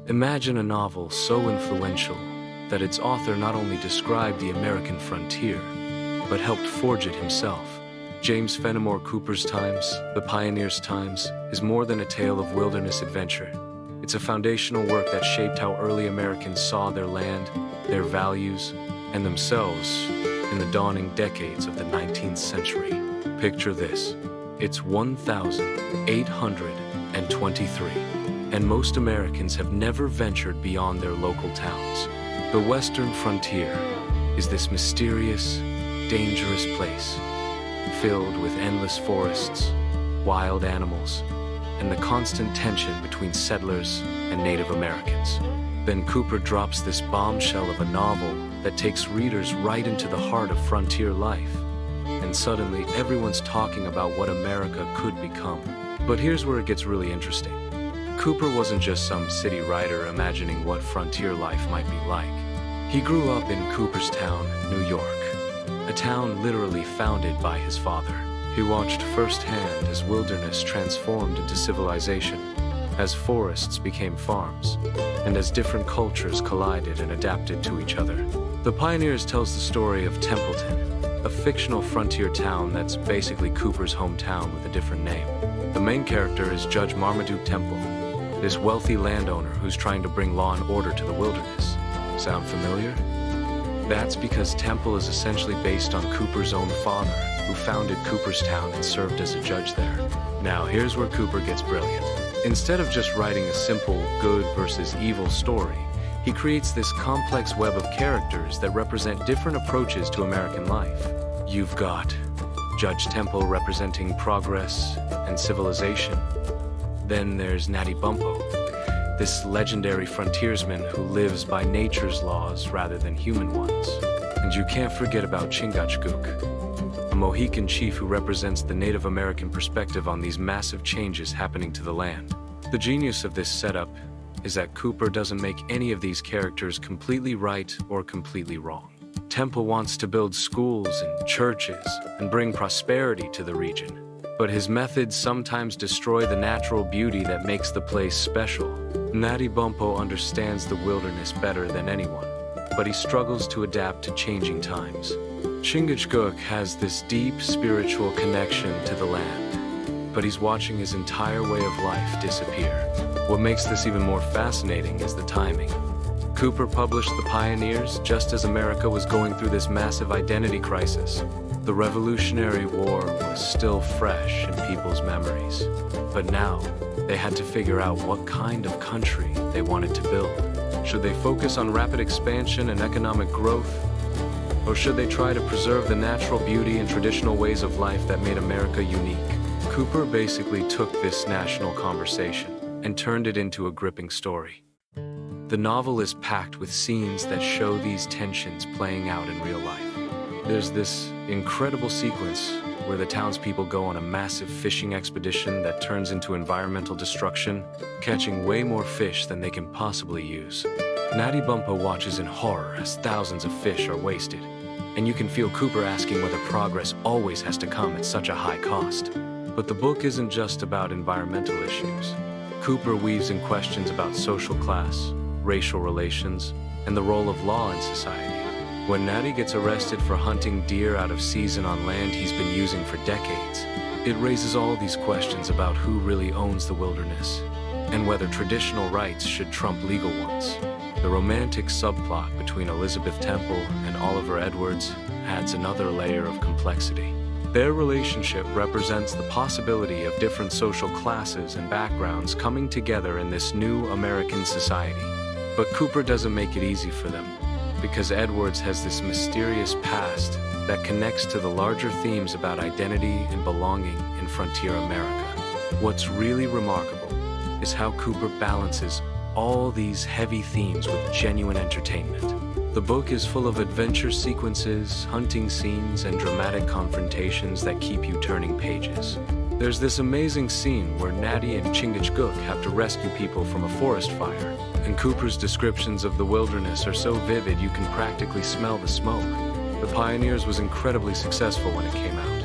Imagine a novel so influential that its author not only described the American frontier, but helped forge it himself. James Fenimore Cooper's Times, The Pioneer's Times, is more than a tale of wilderness adventure. It's a foundational work that shaped how early Americans saw their land, their values, and themselves in the dawning decades of the 19th century. Picture this. It's 1823, and most Americans have never ventured beyond their local towns. The western frontier is this mysterious, dangerous place, filled with endless forests, wild animals, and the constant tension between settlers and Native Americans. Then Cooper drops this bombshell of a novel that takes readers right into the heart of frontier life. And suddenly, everyone's talking about what America could become. But here's where it gets really interesting. Cooper wasn't just some city writer imagining what frontier life might be like. He grew up in Cooperstown, New York, a town literally founded by his father. He watched firsthand as wilderness transformed into civilization, as forests became farms, and as different cultures collided and adapted to each other. The Pioneers tells the story of Templeton, a fictional frontier town that's basically Cooper's hometown with a different name. The main character is Judge Marmaduke Temple, this wealthy landowner who's trying to bring law and order to the wilderness. Sound familiar? That's because Temple is essentially based on Cooper's own father, who founded Cooperstown and served as a judge there. Now, here's where Cooper gets brilliant. Instead of just writing a simple good versus evil story, he creates this complex web of characters that represent different approaches to American life. You've got Judge Temple representing progress and civilization. Then there's Natty Bumppo, this legendary frontiersman who lives by nature's laws rather than human ones. And you can't forget about Chingachgook, a Mohican chief who represents the Native American perspective on these massive changes happening to the land. The genius of this setup is that Cooper doesn't make any of these characters completely right or completely wrong. Temple wants to build schools and churches and bring prosperity to the region, but his methods sometimes destroy the natural beauty that makes the place special. Natty Bumppo understands the wilderness better than anyone, but he struggles to adapt to changing times. Chingachgook has this deep spiritual connection to the land, but he's watching his entire way of life disappear. What makes this even more fascinating is the timing. Cooper published The Pioneers just as America was going through this massive identity crisis. The Revolutionary War was still fresh in people's memories, but now they had to figure out what kind of country they wanted to build. Should they focus on rapid expansion and economic growth, or should they try to preserve the natural beauty and traditional ways of life that made America unique? Cooper basically took this national conversation and turned it into a gripping story. The novel is packed with scenes that show these tensions playing out in real life. There's this incredible sequence where the townspeople go on a massive fishing expedition that turns into environmental destruction, catching way more fish than they can possibly use. Natty Bumppo watches in horror as thousands of fish are wasted, and you can feel Cooper asking whether progress always has to come at such a high cost. But the book isn't just about environmental issues. Cooper weaves in questions about social class, racial relations, and the role of law in society. When Natty gets arrested for hunting deer out of season on land he's been using for decades, it raises all these questions about who really owns the wilderness, and whether traditional rights should trump legal ones. The romantic subplot between Elizabeth Temple and Oliver Edwards adds another layer of complexity. Their relationship represents the possibility of different social classes and backgrounds coming together in this new American society. But Cooper doesn't make it easy for them, because Edwards has this mysterious past that connects to the larger themes about identity and belonging in frontier America. What's really remarkable is how Cooper balances all these heavy themes with genuine entertainment. The book is full of adventure sequences, hunting scenes, and dramatic confrontations that keep you turning pages. There's this amazing scene where Natty and Chingachgook have to rescue people from a forest fire, and Cooper's descriptions of the wilderness are so vivid you can practically smell the smoke. The Pioneers was incredibly successful when it came out,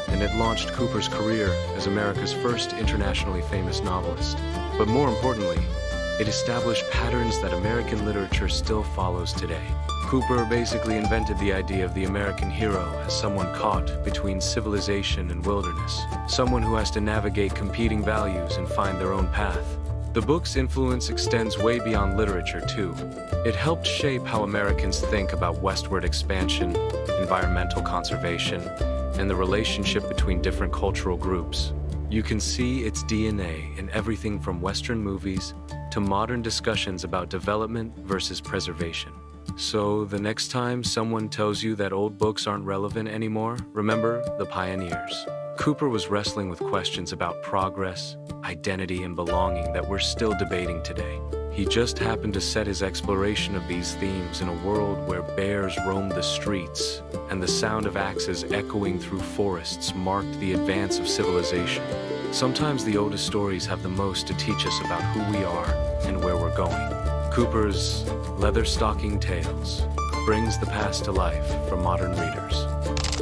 and it launched Cooper's career as America's first internationally famous novelist. But more importantly, It established patterns that American literature still follows today. Cooper basically invented the idea of the American hero as someone caught between civilization and wilderness, someone who has to navigate competing values and find their own path. The book's influence extends way beyond literature, too. It helped shape how Americans think about westward expansion, environmental conservation, and the relationship between different cultural groups. You can see its DNA in everything from Western movies to modern discussions about development versus preservation. So, the next time someone tells you that old books aren't relevant anymore, remember the pioneers. Cooper was wrestling with questions about progress, identity, and belonging that we're still debating today. He just happened to set his exploration of these themes in a world where bears roamed the streets, and the sound of axes echoing through forests marked the advance of civilization. Sometimes the oldest stories have the most to teach us about who we are and where we're going. Cooper's Leatherstocking Tales brings the past to life for modern readers.